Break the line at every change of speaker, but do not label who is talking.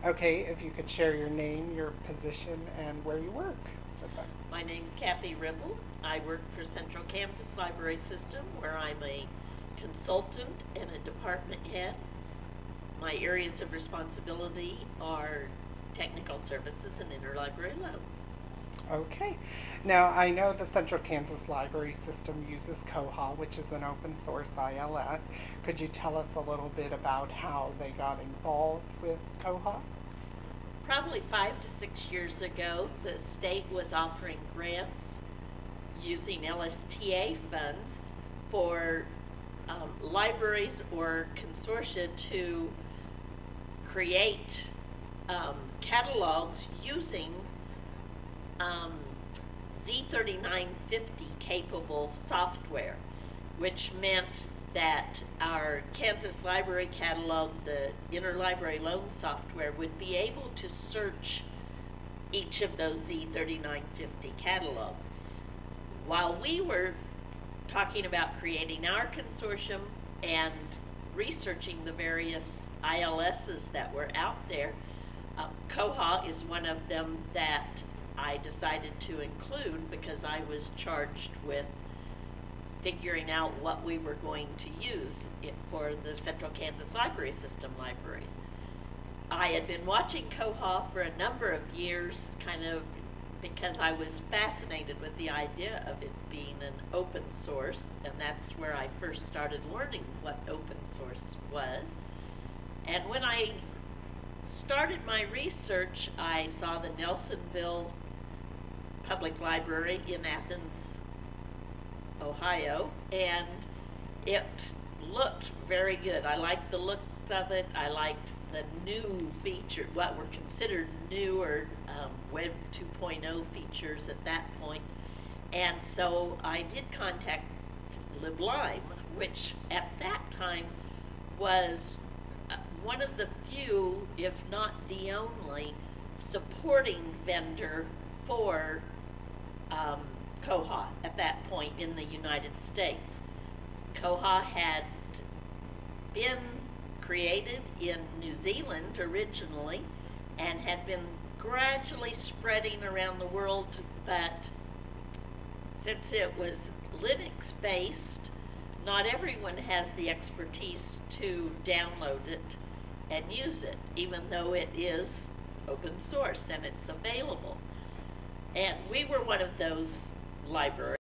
Okay, if you could share your name, your position, and where you work with us.
My name's Kathy Ripple. I work for Central Kansas Library System, where I'm a consultant and a department head. My areas of responsibility are technical services and interlibrary loan.
Okay. Now, I know the Central Kansas Library System uses Koha, which is an open source ILS. Could you tell us a little bit about how they got involved with Koha?
Probably 5 to 6 years ago, the state was offering grants using LSTA funds for libraries or consortia to create catalogs using Z3950 capable software, which meant that our Kansas Library Catalog, the interlibrary loan software, would be able to search each of those Z3950 catalogs. While we were talking about creating our consortium and researching the various ILSs that were out there, Koha is one of them that I decided to include because I was charged with figuring out what we were going to use for the Central Kansas Library System libraries. I had been watching Koha for a number of years, kind of because I was fascinated with the idea of it being an open source, and that's where I first started learning what open source was. And when I started my research, I saw the Nelsonville Public Library in Athens, Ohio, and it looked very good. I liked the looks of it. I liked the new feature, what were considered newer Web 2.0 features at that point. And so I did contact LibLime, which at that time was one of the few, if not the only, supporting vendor for Koha at that point in the United States. Koha had been created in New Zealand originally and had been gradually spreading around the world, but since it was Linux-based, not everyone has the expertise to download it and use it, even though it is open source and it's available. And we were one of those libraries.